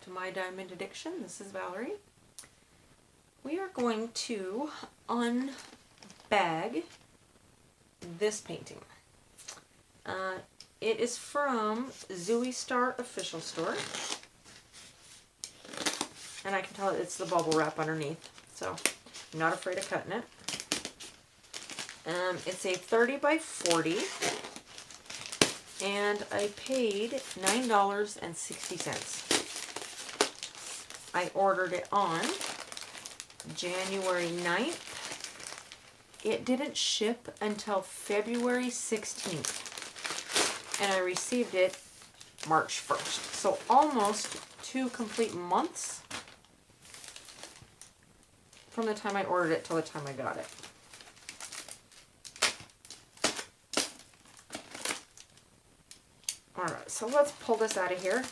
to My Diamond Addiction. This is Valerie. We are going to unbag this painting. It is from Zhuistar Official Store. And I can tell it's the bubble wrap underneath, so I'm not afraid of cutting it. It's a 30 by 40, and I paid $9.60. I ordered it on January 9th. It didn't ship until February 16th, and I received it March 1st. So almost 2 complete months from the time I ordered it till the time I got it. Alright, so let's pull this out of here.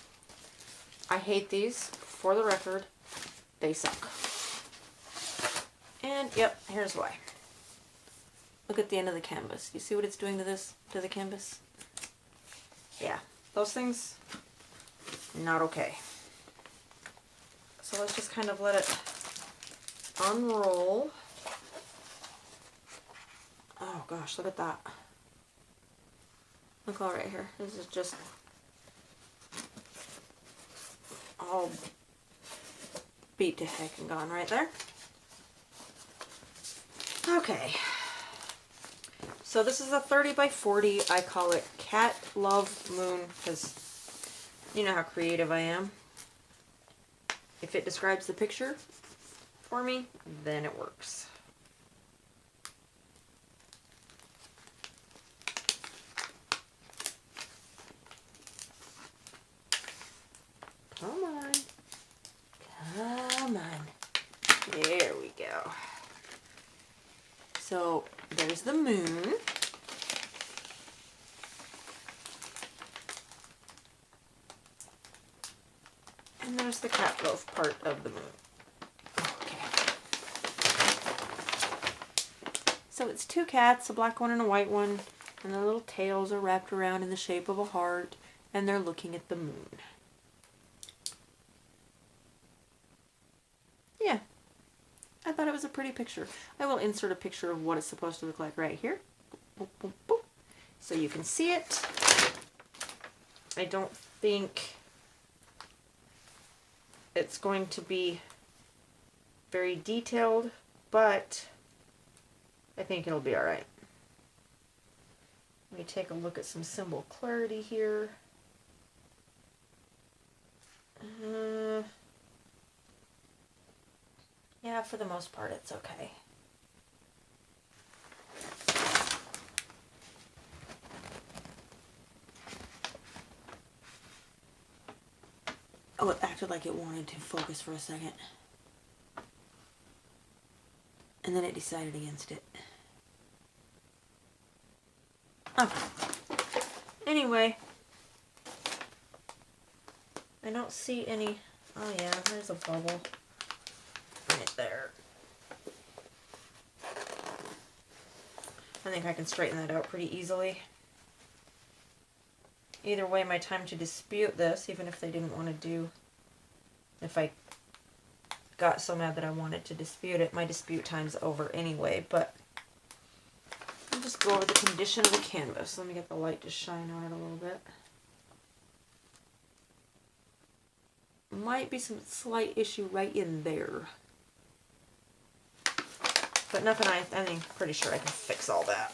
I hate these. For the record, they suck. And, yep, here's why. Look at the end of the canvas. You see what it's doing to the canvas? Yeah, those things, not okay. So let's just kind of let it unroll. Oh gosh, look at that. Look all right here. This is just all beat to heck and gone right there. Okay. So this is a 30 by 40. I call it Cat Love Moon because you know how creative I am. If it describes the picture for me, then it works. Come on. Come on. There we go. So there's the moon. And there's the cat loaf part of the moon. Okay. So it's 2 cats, a black one and a white one, and their little tails are wrapped around in the shape of a heart, and they're looking at the moon. Yeah, I thought it was a pretty picture. I will insert a picture of what it's supposed to look like right here. Boop, boop, boop. So you can see it. I don't think it's going to be very detailed, but I think it'll be alright. Let me take a look at some symbol clarity here. Yeah, for the most part, it's okay. Oh, it acted like it wanted to focus for a second. And then it decided against it. Okay. Anyway. I don't see any... Oh yeah, there's a bubble. Right there. I think I can straighten that out pretty easily. Either way, my time to dispute this, even if they didn't want to do... If I got so mad that I wanted to dispute it, my dispute time's over anyway, but I'll just go over the condition of the canvas. Let me get the light to shine on it a little bit. Might be some slight issue right in there. But nothing, I think, pretty sure I can fix all that.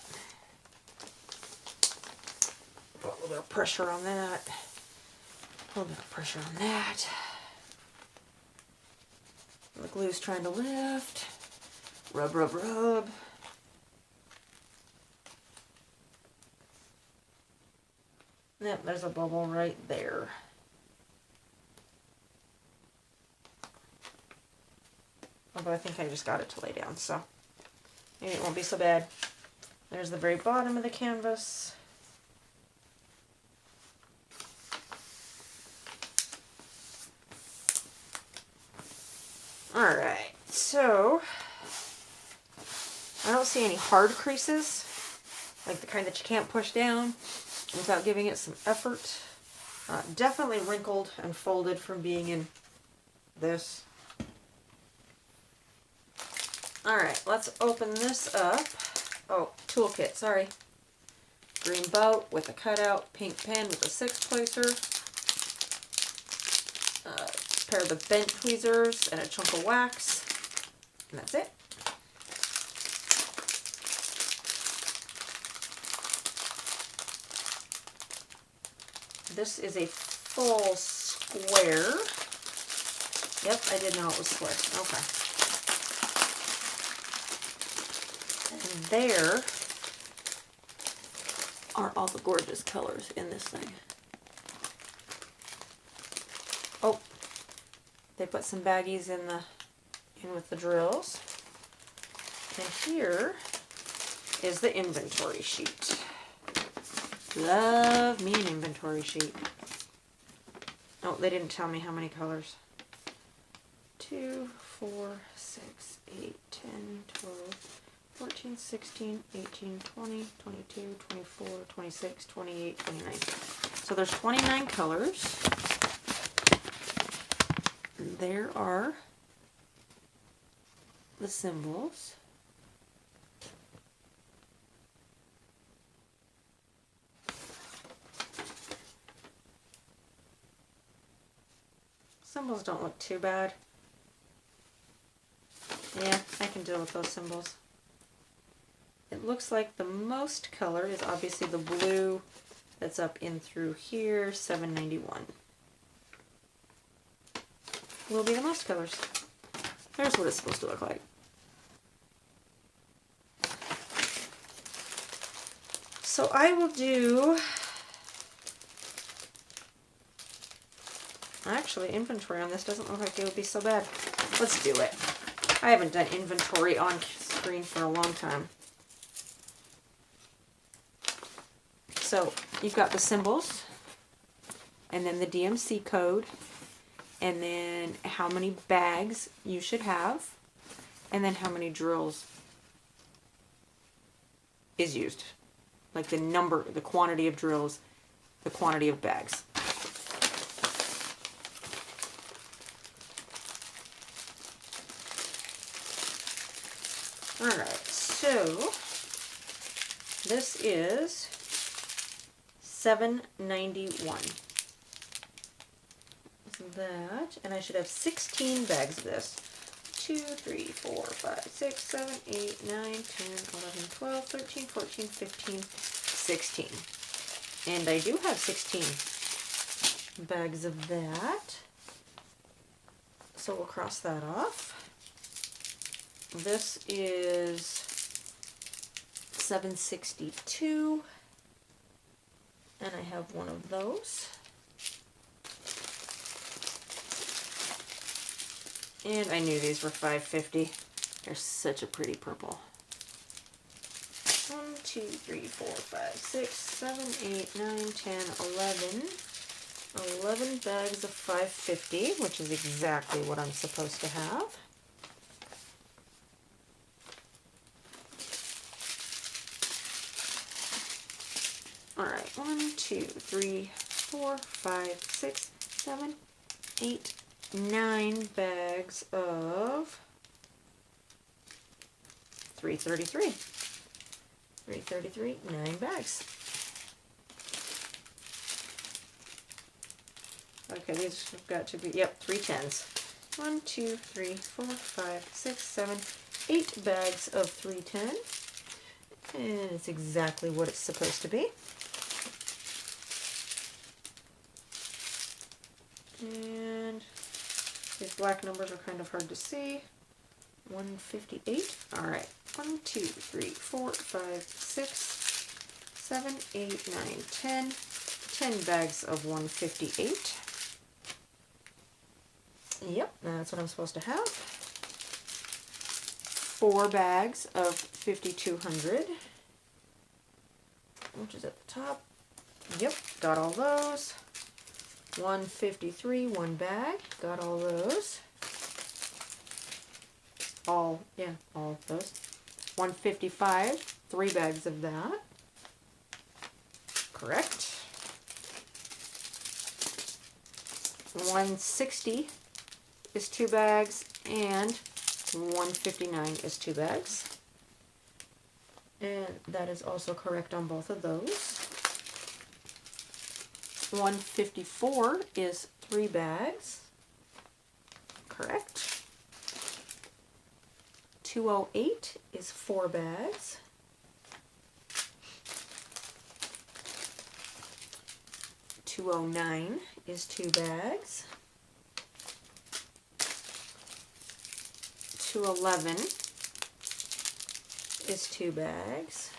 Put a little bit of pressure on that. A little bit of pressure on that. The glue's trying to lift. Rub, rub, rub. Yep, there's a bubble right there. Although I think I just got it to lay down, so maybe it won't be so bad. There's the very bottom of the canvas. Alright, so I don't see any hard creases, like the kind that you can't push down without giving it some effort. Definitely wrinkled and folded from being in this. Alright, let's open this up. Oh, toolkit, sorry. Green boat with a cutout, pink pen with a 6-placer, a pair of the bent tweezers, and a chunk of wax. And that's it. This is a full square. Yep, I did know it was square. Okay. And there are all the gorgeous colors in this thing. Oh, they put some baggies in with the drills. And here is the inventory sheet. Love me an inventory sheet. Oh, they didn't tell me how many colors. 2, 4, 6, 8, 10, 12, 14, 16, 18, 20, 22, 24, 26, 28, 29. So there's 29 colors. And there are the symbols. Symbols don't look too bad. Yeah, I can deal with those symbols. It looks like the most color is obviously the blue that's up in through here, 791. Will be the most colors. There's what it's supposed to look like. So I will do, actually inventory on this doesn't look like it would be so bad. Let's do it. I haven't done inventory on screen for a long time. So you've got the symbols, and then the DMC code, and then how many bags you should have, and then how many drills is used. Like the number, the quantity of drills, the quantity of bags. Alright, so this is $7.91. That, and I should have 16 bags of this. 2, 3, 4, 5, 6, 7, 8, 9, 10, 11, 12, 13, 14, 15, 16. And I do have 16 bags of that. So we'll cross that off. This is $7.62. And I have one of those. And I knew these were $5.50. They're such a pretty purple. 1, 2, 3, 4, 5, 6, 7, 8, 9, 10, 11. 11 bags of $5.50, which is exactly what I'm supposed to have. Alright, 1, 2, 3, 4, 5, 6, 7, 8, 9 bags of $3.33. $3.33, 9 bags. Okay, these have got to be, yep, 3 10s. 1, 2, 3, 4, 5, 6, 7, 8 bags of 310. And it's exactly what it's supposed to be. And these black numbers are kind of hard to see. 158. Alright. 1, 2, 3, 4, 5, 6, 7, 8, 9, 10. 10 bags of 158. Yep, that's what I'm supposed to have. 4 bags of 5200, which is at the top. Yep, got all those. 153, 1 bag, got all those. All of those. 155, 3 bags of that. Correct. 160 is 2 bags, and 159 is 2 bags. And that is also correct on both of those. 154 is 3 bags. Correct. 208 is 4 bags. 209 is 2 bags. 211 is 2 bags.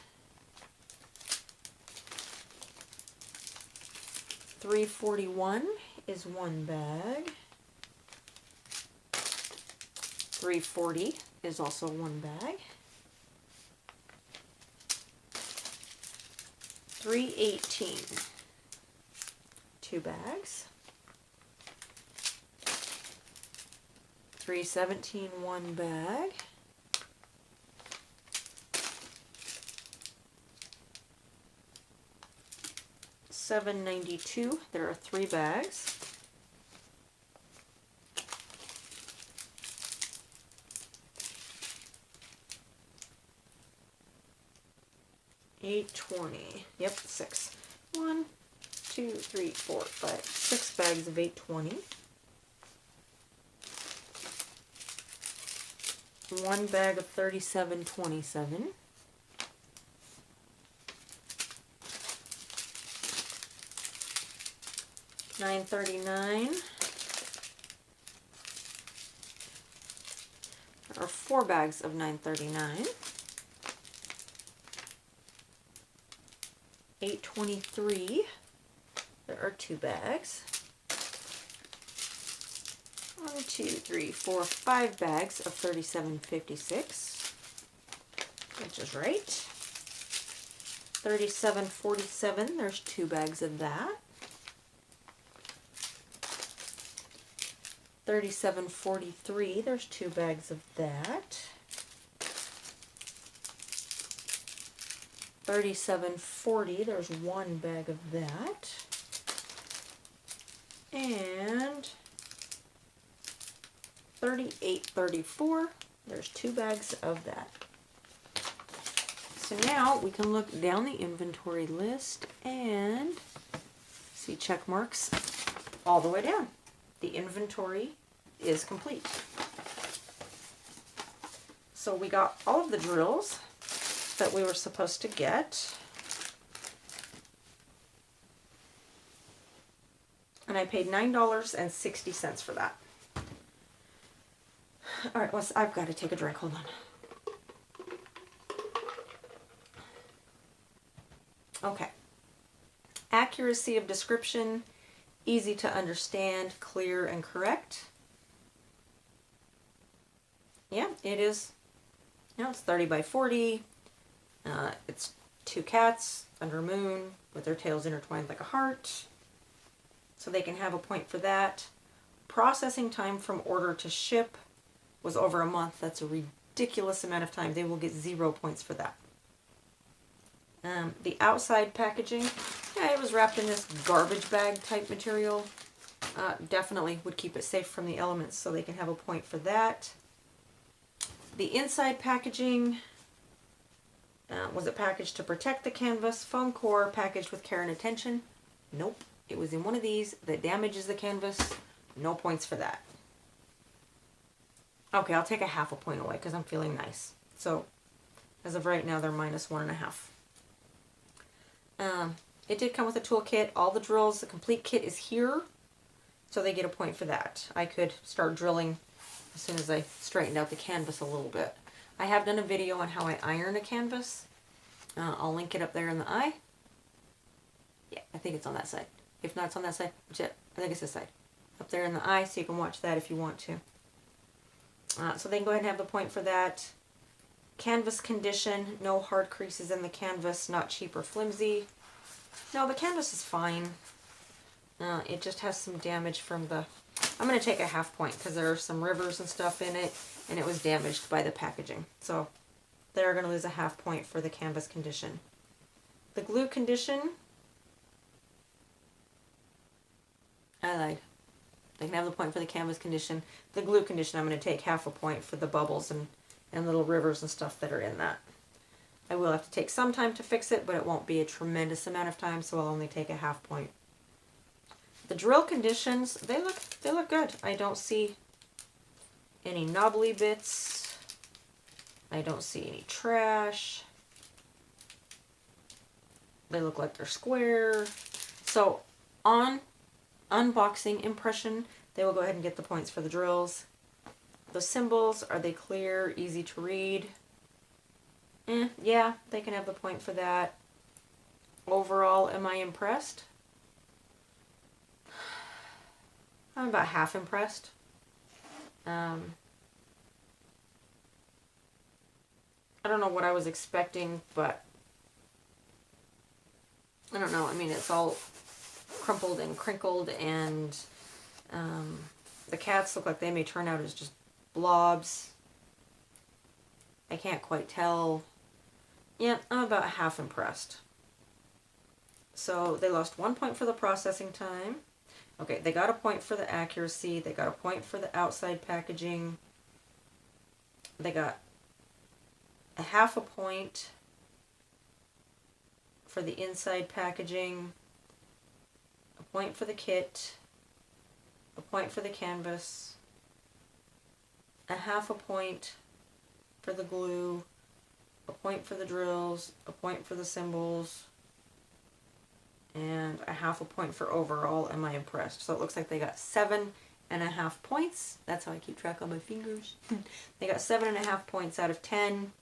341 is 1 bag. 340 is also 1 bag. 318, 2 bags. 317, 1 bag. 792, there are 3 bags. 820, yep, 6. 1, 2, 3, 4, 5, 6 bags of 820. 1 bag of 3727. 939. There are 4 bags of 939. 823. There are 2 bags. 1, 2, 3, 4, 5 bags of 3756, which is right. 3747. There's 2 bags of that. 3743, there's 2 bags of that. 3740, there's 1 bag of that. And 3834, there's 2 bags of that. So now we can look down the inventory list and see check marks all the way down. The inventory is complete. So we got all of the drills that we were supposed to get. And I paid $9.60 for that. All right, I've got to take a drink. Hold on. Okay. Accuracy of description. Easy to understand, clear, and correct. Yeah, it is. You know, it's 30 by 40. It's 2 cats under a moon with their tails intertwined like a heart. So they can have a point for that. Processing time from order to ship was over a month. That's a ridiculous amount of time. They will get 0 points for that. The outside packaging, yeah, it was wrapped in this garbage bag type material. Definitely would keep it safe from the elements, so they can have a point for that. The inside packaging, was it packaged to protect the canvas? Foam core, packaged with care and attention? Nope. It was in one of these that damages the canvas. No points for that. Okay, I'll take a half a point away because I'm feeling nice. So, as of right now, they're minus 1.5. It did come with a toolkit. All the drills, the complete kit is here, so they get a point for that. I could start drilling as soon as I straightened out the canvas a little bit. I have done a video on how I iron a canvas. I'll link it up there in the eye. Yeah, I think it's on that side. If not, it's on that side. I think it's this side. Up there in the eye, so you can watch that if you want to. So they can go ahead and have the point for that. Canvas condition, no hard creases in the canvas, not cheap or flimsy. No, the canvas is fine. It just has some damage from the... I'm going to take a half point because there are some rivers and stuff in it, and it was damaged by the packaging. So they're going to lose a half point for the canvas condition. The glue condition, I lied. They can have the point for the canvas condition. The glue condition, I'm going to take half a point for the bubbles and little rivers and stuff that are in that. I will have to take some time to fix it, but it won't be a tremendous amount of time, so I'll only take a half point. The drill conditions, they look good. I don't see any knobbly bits. I don't see any trash. They look like they're square. So on unboxing impression, they will go ahead and get the points for the drills. The symbols, are they clear, easy to read? Yeah, they can have the point for that. Overall, am I impressed? I'm about half impressed. I don't know what I was expecting, but I don't know. I mean, it's all crumpled and crinkled, and the cats look like they may turn out as just blobs. I can't quite tell. Yeah, I'm about half impressed. So they lost 1 point for the processing time. Okay, they got a point for the accuracy. They got a point for the outside packaging. They got a half a point for the inside packaging, a point for the kit, a point for the canvas, a half a point for the glue, a point for the drills, a point for the symbols, and a half a point for overall. Am I impressed? So it looks like they got 7.5 points. That's how I keep track on my fingers. They got 7.5 points out of 10.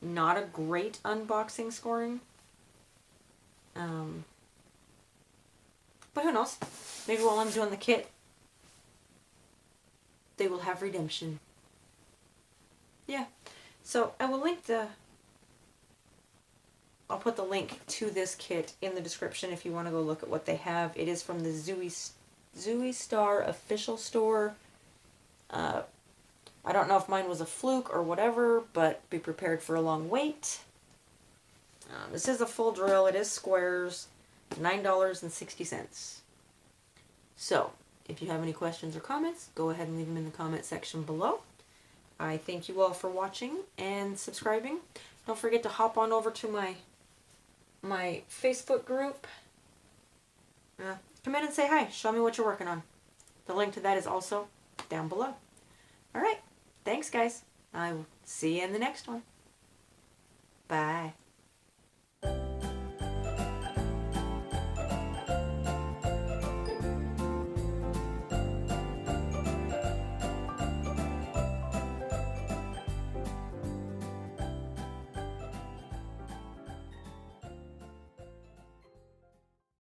Not a great unboxing scoring. But who knows? Maybe while I'm doing the kit, they will have redemption. Yeah. So I will link I'll put the link to this kit in the description if you want to go look at what they have. It is from the Zhuistar Official Store. I don't know if mine was a fluke or whatever, but be prepared for a long wait. This is a full drill. It is squares. $9.60. So, if you have any questions or comments, go ahead and leave them in the comment section below. I thank you all for watching and subscribing. Don't forget to hop on over to my Facebook group. Come in and say hi. Show me what you're working on. The link to that is also down below. Alright, thanks guys. I will see you in the next one. Bye.